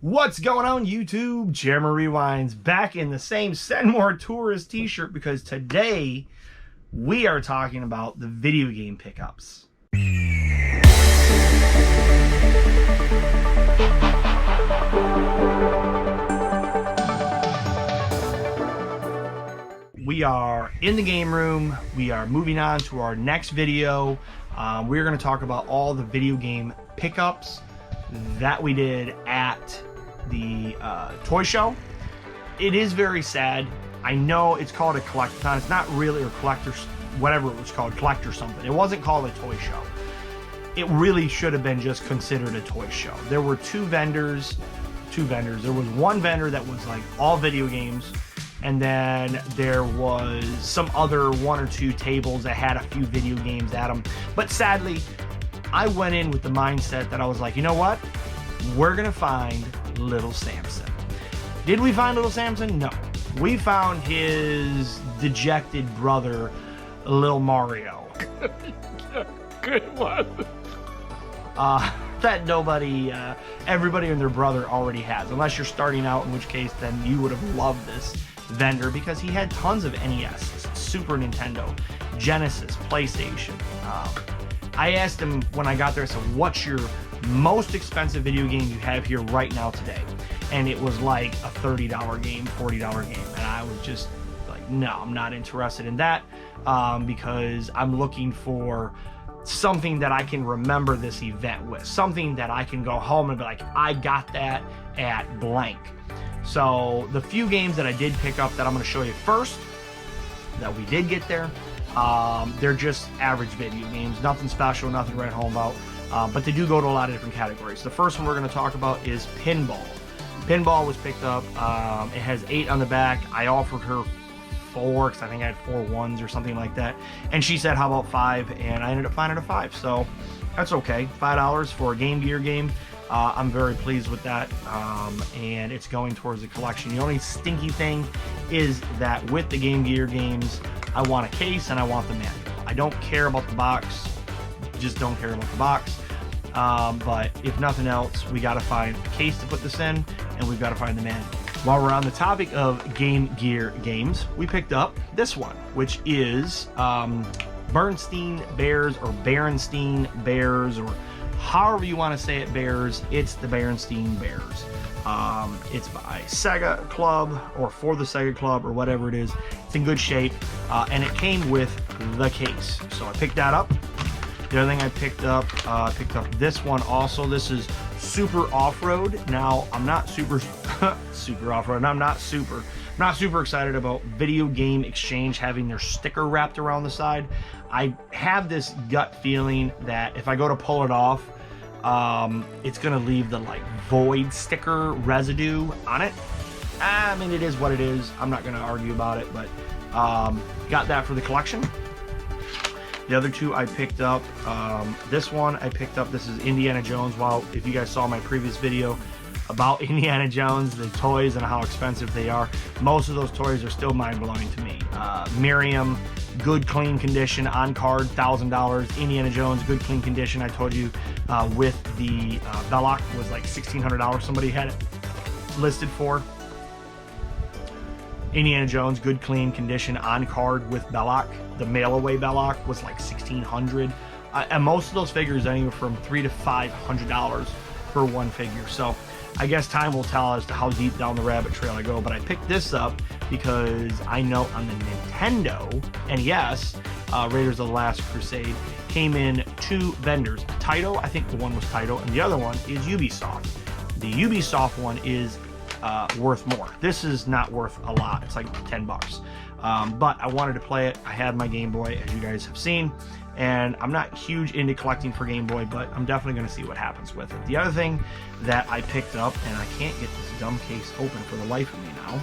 What's going on YouTube? Jeremy Rewinds back in the same Send More Tourist t-shirt because today we are talking about the video game pickups. We are in the game room. We are moving on to our next video. We're going to talk about all the video game pickups that we did at the toy show. It is very sad. I know it's called a collectathon. It's not really a collector, whatever it was called, collector something. It wasn't called a toy show. It really should have been just considered a toy show. There were two vendors. There was one vendor that was like all video games, and then there was some other one or two tables that had a few video games at them. But sadly, I went in with the mindset that I was like, you know what? We're gonna find Little Samson. Did we find Little Samson? No. We found his dejected brother, Little Mario. Good one. That nobody, everybody and their brother already has. Unless you're starting out, in which case then you would have loved this vendor because he had tons of NES, Super Nintendo, Genesis, PlayStation. I asked him when I got there, I said, what's your most expensive video game you have here right now today? And it was like a $30 game, $40 game. And I was just like, no, I'm not interested in that because I'm looking for something that I can remember this event with, something that I can go home and be like, I got that at blank. So the few games that I did pick up that I'm going to show you first, that we did get there, they're just average video games, nothing special, nothing to write home about, but they do go to a lot of different categories. The first one we're going to talk about is pinball. Pinball was picked up. It has 8 on the back. I offered her 4 because I think I had 4 ones or something like that, and she said how about 5, and I ended up finding a 5, so that's okay. $5 for a Game Gear game. I'm very pleased with that, and it's going towards the collection. The only stinky thing is that with the Game Gear games, I want a case and I want the manual. I don't care about the box, just don't care about the box. But if nothing else, we got to find a case to put this in, and we've got to find the manual. While we're on the topic of Game Gear games, we picked up this one, which is Bernstein Bears, or Berenstein Bears, or however you want to say it, Bears. It's the Berenstein Bears. It's by Sega Club, or for the Sega Club, or whatever it is. It's in good shape, and it came with the case. So I picked that up. The other thing I picked up this one also. This is Super Off-Road. Now, I'm not super super off-road, and I'm not super excited about Video Game Exchange having their sticker wrapped around the side. I have this gut feeling that if I go to pull it off, it's gonna leave the like void sticker residue on it. I mean, it is what it is. I'm not gonna argue about it, but got that for the collection. The other two I picked up, this one I picked up, this is Indiana Jones. Well, if you guys saw my previous video about Indiana Jones, the toys and how expensive they are, most of those toys are still mind-blowing to me. Miriam, good clean condition, on card, $1,000. Indiana Jones, good clean condition, I told you, with the Belloc was like $1,600 somebody had it listed for. Indiana Jones, good clean condition, on card with Belloc. The mail-away Belloc was like $1,600. And most of those figures anywhere from $300 to $500 for one figure. So I guess time will tell as to how deep down the rabbit trail I go. But I picked this up because I know on the Nintendo NES, Raiders of the Last Crusade, came in 2 vendors. Taito, I think the one was Taito, and the other one is Ubisoft. The Ubisoft one is worth more. This is not worth a lot. It's like $10. But I wanted to play it. I had my Game Boy, as you guys have seen, and I'm not huge into collecting for Game Boy, but I'm definitely going to see what happens with it. The other thing that I picked up, and I can't get this dumb case open for the life of me now,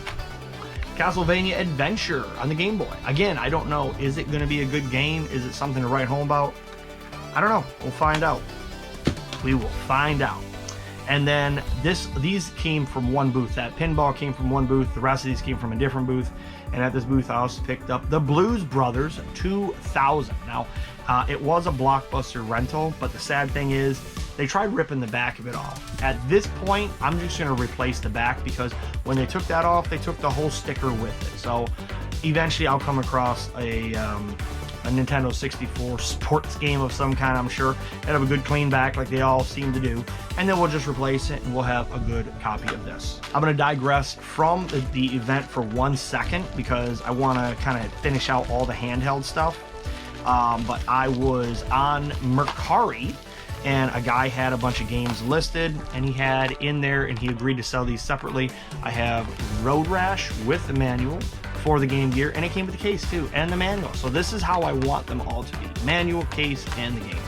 Castlevania Adventure on the Game Boy. Again, I don't know. Is it going to be a good game? Is it something to write home about? I don't know. We'll find out. We will find out. And then these came from one booth. That pinball came from one booth. The rest of these came from a different booth. And at this booth, I also picked up the Blues Brothers 2000. Now, it was a Blockbuster rental, but the sad thing is they tried ripping the back of it off. At this point, I'm just going to replace the back because when they took that off, they took the whole sticker with it. So eventually I'll come across a Nintendo 64 sports game of some kind, I'm sure. It'll have a good clean back like they all seem to do. And then we'll just replace it and we'll have a good copy of this. I'm going to digress from the event for 1 second because I want to kind of finish out all the handheld stuff. But I was on Mercari and a guy had a bunch of games listed and he had in there, and he agreed to sell these separately. I have Road Rash with the manual for the Game Gear, and it came with the case too, and the manual. So this is how I want them all to be: manual, case, and the game.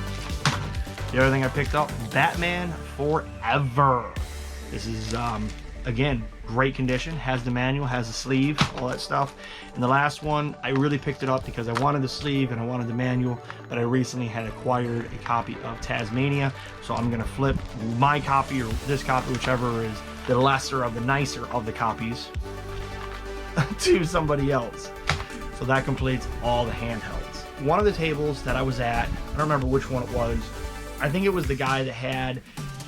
The other thing I picked up, Batman Forever. This is, again, great condition, has the manual, has the sleeve, all that stuff. And the last one, I really picked it up because I wanted the sleeve and I wanted the manual, but I recently had acquired a copy of Tasmania, so I'm gonna flip my copy or this copy, whichever is the lesser of the nicer of the copies, to somebody else. So that completes all the handhelds. One of the tables that I was at, I don't remember which one it was, I think it was the guy that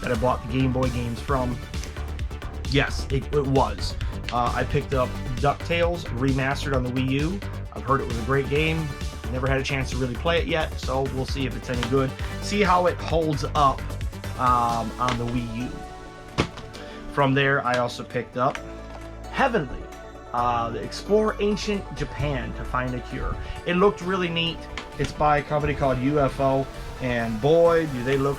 I bought the Game Boy games from. Yes, it was. I picked up DuckTales Remastered on the Wii U. I've heard it was a great game. Never had a chance to really play it yet, so we'll see if it's any good. See how it holds up on the Wii U. From there, I also picked up Heavenly, Explore Ancient Japan to Find a Cure. It looked really neat. It's by a company called UFO, and boy, do they look...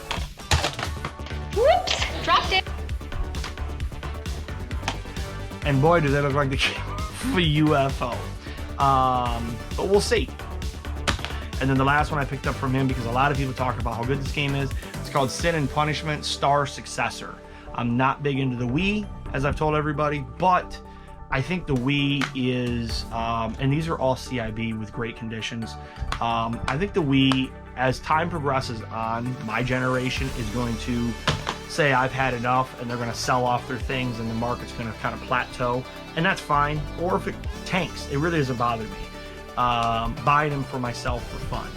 Whoops! Dropped it! And boy, do they look like the game for UFO. But we'll see. And then the last one I picked up from him, because a lot of people talk about how good this game is, it's called Sin and Punishment Star Successor. I'm not big into the Wii, as I've told everybody, but I think the Wii is, and these are all CIB with great conditions. I think the Wii, as time progresses on, my generation is going to say I've had enough, and they're going to sell off their things and the market's going to kind of plateau, and that's fine. Or if it tanks, it really doesn't bother me. Buying them for myself for fun.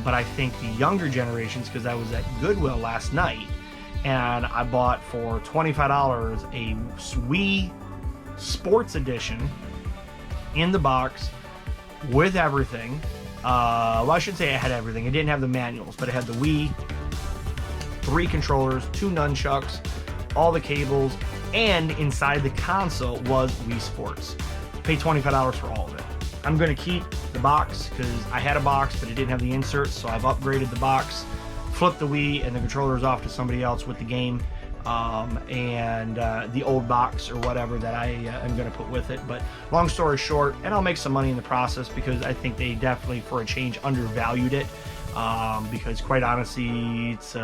But I think the younger generations, because I was at Goodwill last night and I bought for $25 a Wii Sports Edition in the box with everything. Well, I should say it had everything. It didn't have the manuals, but it had the Wii, 3 controllers, 2 nunchucks, all the cables, and inside the console was Wii Sports. Paid $25 for all of it. I'm going to keep the box because I had a box, but it didn't have the inserts, so I've upgraded the box, flipped the Wii and the controllers off to somebody else with the game, and the old box or whatever that I am going to put with it. But long story short, and I'll make some money in the process because I think they definitely, for a change, undervalued it. Because quite honestly, it's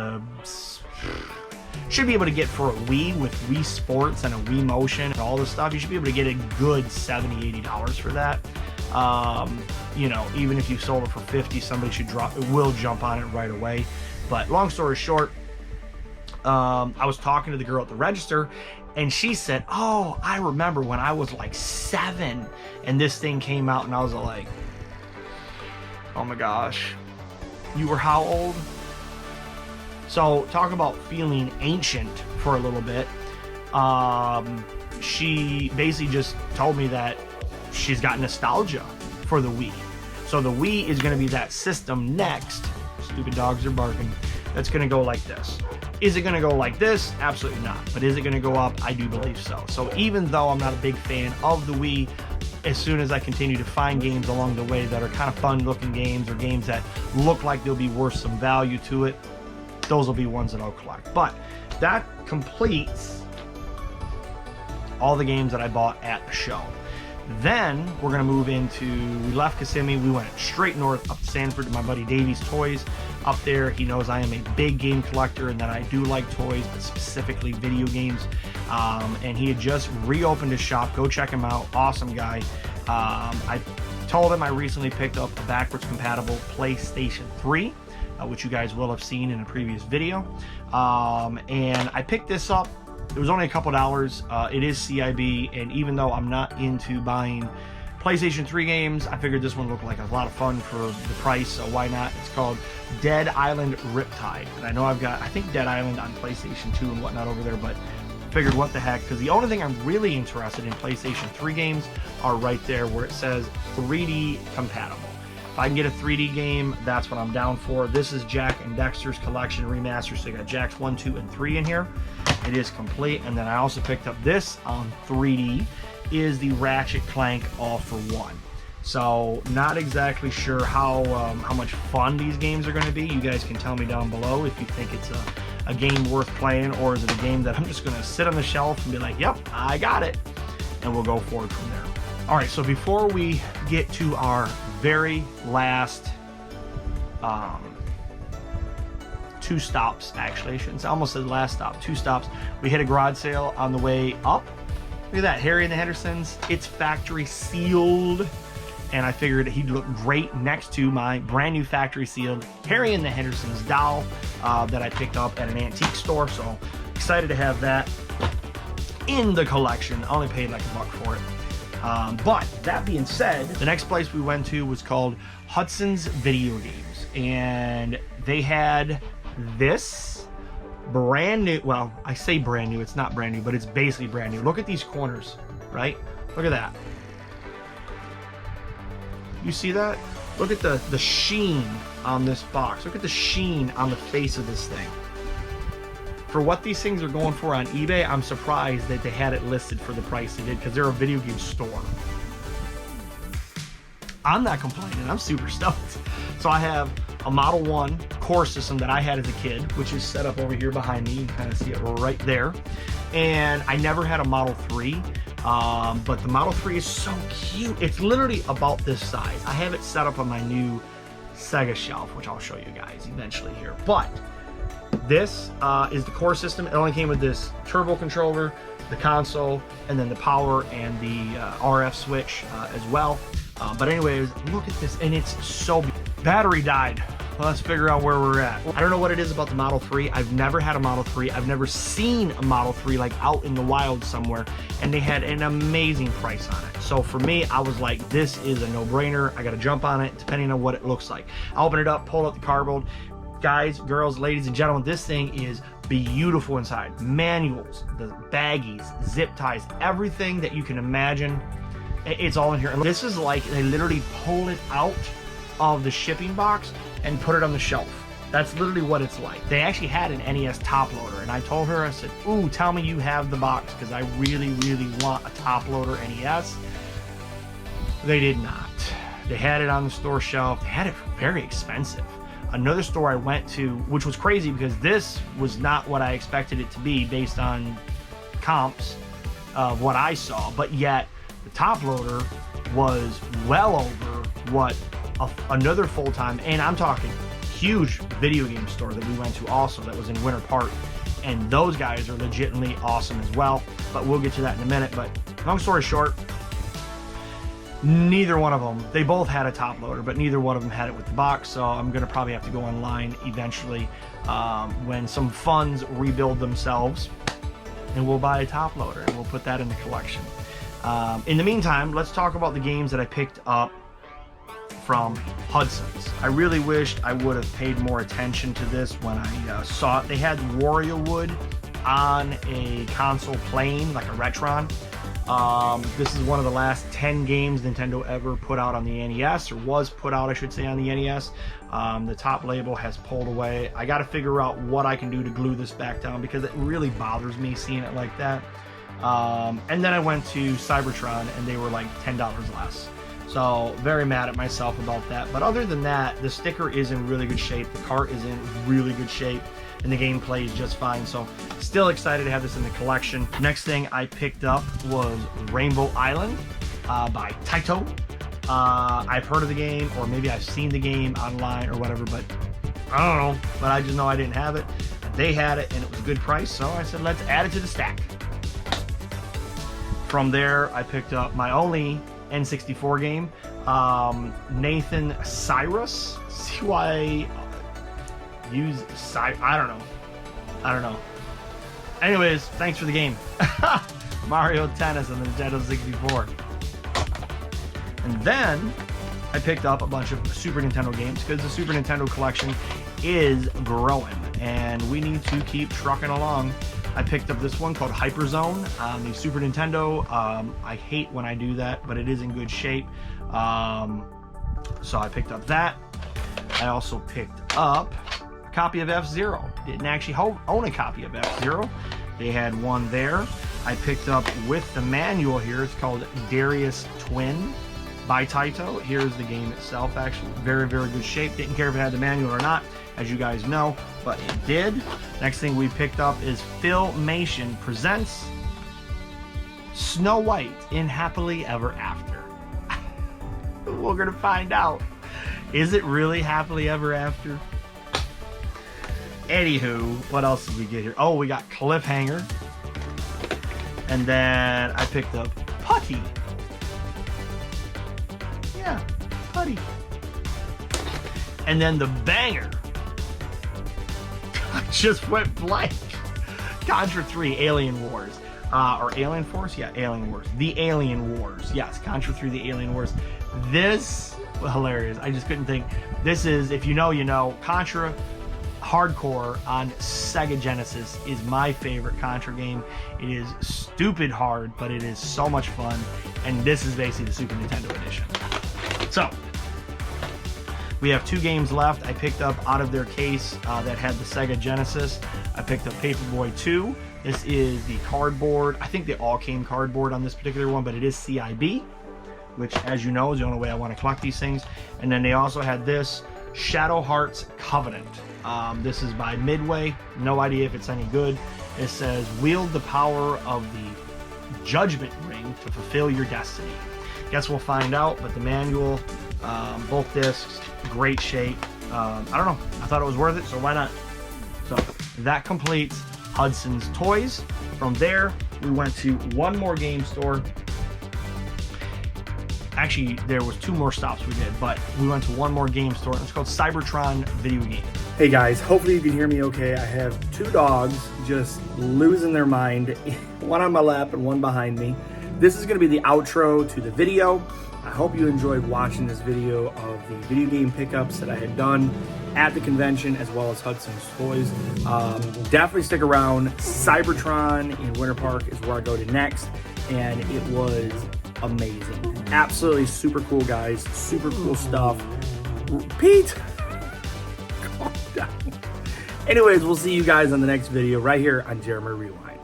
should be able to get for a Wii with Wii Sports and a Wii Motion and all this stuff. You should be able to get a good $70-$80 for that. You know, even if you sold it for $50, somebody will jump on it right away. But long story short, I was talking to the girl at the register, and she said, "Oh, I remember when I was like 7 and this thing came out," and I was like, "Oh my gosh, you were how old?" So talk about feeling ancient for a little bit. She basically just told me that she's got nostalgia for the Wii. So the Wii is going to be that system next. Stupid dogs are barking. That's going to go like this. Is it going to go like this? Absolutely not. But is it going to go up? I do believe so. So even though I'm not a big fan of the Wii, as soon as I continue to find games along the way that are kind of fun looking games, or games that look like they'll be worth some value to it, those will be ones that I'll collect. But that completes all the games that I bought at the show. Then we're going to move into, we left Kissimmee, we went straight north up to Sanford to my buddy Davey's Toys. Up there, he knows I am a big game collector and that I do like toys, but specifically video games. And he had just reopened his shop. Go check him out. Awesome guy. I told him I recently picked up a backwards compatible PlayStation 3 which you guys will have seen in a previous video. And I picked this up. It was only a couple dollars. It is CIB, and even though I'm not into buying PlayStation 3 games, I figured this one looked like a lot of fun for the price, so why not? It's called Dead Island Riptide, and I know I've got, I think, Dead Island on PlayStation 2 and whatnot over there, but figured what the heck, because the only thing I'm really interested in PlayStation 3 games are right there where it says 3D compatible. If I can get a 3D game, that's what I'm down for. This is Jak and Daxter's Collection Remastered, so you got Jakks 1, 2, and 3 in here. It is complete, and then I also picked up this on 3D, is the Ratchet Clank All for One. So not exactly sure how much fun these games are going to be. You guys can tell me down below if you think it's a game worth playing, or is it a game that I'm just going to sit on the shelf and be like, yep, I got it, and we'll go forward from there. All right, so before we get to our very last two stops, actually, I shouldn't say, almost said last stop, two stops. We hit a garage sale on the way up. Look at that, Harry and the Hendersons. It's factory sealed, and I figured he'd look great next to my brand new factory sealed Harry and the Hendersons doll that I picked up at an antique store. So excited to have that in the collection. I only paid like $1 for it. But that being said, the next place we went to was called Hudson's Video Games, and they had this brand new, well, I say brand new, it's not brand new, but it's basically brand new. Look at these corners, right? Look at that. You see that? Look at the sheen on this box. Look at the sheen on the face of this thing. For what these things are going for on eBay, I'm surprised that they had it listed for the price they did, because they're a video game store. I'm not complaining. I'm super stoked. So I have a Model 1 core system that I had as a kid, which is set up over here behind me. You can kind of see it right there. And I never had a Model 3, but the Model 3 is so cute. It's literally about this size. I have it set up on my new Sega shelf, which I'll show you guys eventually here. But this is the core system. It only came with this turbo controller, the console, and then the power and the RF switch as well. But anyways, look at this, and it's so beautiful. Battery died. Let's figure out where we're at. I don't know what it is about the Model 3. I've never had a Model 3. I've never seen a Model 3 like out in the wild somewhere, and they had an amazing price on it. So for me, I was like, this is a no-brainer. I gotta jump on it, depending on what it looks like. I open it up, pull out the cardboard. Guys, girls, ladies and gentlemen, this thing is beautiful inside. Manuals, the baggies, zip ties, everything that you can imagine, it's all in here. And this is like, they literally pull it out of the shipping box and put it on the shelf. That's literally what it's like. They actually had an NES top loader, and I told her, I said, ooh, tell me you have the box, because I really, really want a top loader NES. They did not. They had it on the store shelf. They had it very expensive. Another store I went to, which was crazy because this was not what I expected it to be based on comps of what I saw, but yet the top loader was well over what another full-time, and I'm talking huge video game store that we went to also that was in Winter Park, and those guys are legitimately awesome as well, but we'll get to that in a minute. But long story short, neither one of them, they both had a top loader, but neither one of them had it with the box. So I'm gonna probably have to go online eventually when some funds rebuild themselves, and we'll buy a top loader and we'll put that in the collection. In the meantime, let's talk about the games that I picked up from Hudson's. I really wished I would have paid more attention to this when I saw it. They had WarioWood on a console playing, like a Retron. This is one of the last 10 games Nintendo ever put out on the NES, or was put out, I should say, on the NES. The top label has pulled away. I got to figure out what I can do to glue this back down, because it really bothers me seeing it like that. And then I went to Cybertron, and they were like $10 less. So very mad at myself about that. But other than that, the sticker is in really good shape. The cart is in really good shape, and the game plays just fine. So still excited to have this in the collection. Next thing I picked up was Rainbow Island by Taito. I've heard of the game, or maybe I've seen the game online or whatever, but I don't know. But I just know I didn't have it. They had it, and it was a good price, so I said, let's add it to the stack. From there, I picked up my only N64 game, Nathan Cyrus, use I don't know. Anyways, thanks for the game. Mario Tennis on the Nintendo 64. And then I picked up a bunch of Super Nintendo games because the Super Nintendo collection is growing and we need to keep trucking along. I picked up this one called Hyperzone on the Super Nintendo. I hate when I do that, but it is in good shape. So I picked up that. I also picked up a copy of F-Zero. Didn't actually own a copy of F-Zero. They had one there. I picked up with the manual here. It's called Darius Twin by Taito. Here's the game itself, actually. Very, very good shape. Didn't care if it had the manual or not, as you guys know, but it did. Next thing we picked up is Filmation presents Snow White in Happily Ever After. We're gonna find out. Is it really Happily Ever After? Anywho, what else did we get here? Oh, we got Cliffhanger. And then I picked up Putty. Yeah, Putty. And then the banger. I just went blank. Contra 3 Alien Wars. Or Alien Force? Yeah, Alien Wars. The Alien Wars. Yes, Contra 3 The Alien Wars. This, hilarious. I just couldn't think. This is, if you know, you know. Contra Hardcore on Sega Genesis is my favorite Contra game. It is stupid hard, but it is so much fun. And this is basically the Super Nintendo edition. So, we have 2 games left. I picked up out of their case that had the Sega Genesis. I picked up Paperboy 2. This is the cardboard. I think they all came cardboard on this particular one, but it is CIB, which, as you know, is the only way I want to collect these things. And then they also had this Shadow Hearts Covenant. This is by Midway. No idea if it's any good. It says, wield the power of the Judgment Ring to fulfill your destiny. Guess we'll find out, but the manual, both discs, great shape. I don't know. I thought it was worth it, so why not? So that completes Hudson's Toys. From there, we went to one more game store. Actually, there was 2 more stops we did, but we went to one more game store. It's called Cybertron Video Game. Hey guys, hopefully you can hear me okay. I have 2 dogs just losing their mind, one on my lap and one behind me. This is going to be the outro to the video. I hope you enjoyed watching this video of the video game pickups that I had done at the convention, as well as Hudson's Toys. Definitely stick around. Cybertron in Winter Park is where I go to next, and it was amazing. Absolutely super cool, guys. Super cool stuff. Pete, calm down. Anyways, we'll see you guys on the next video right here on Jeremy Rewind.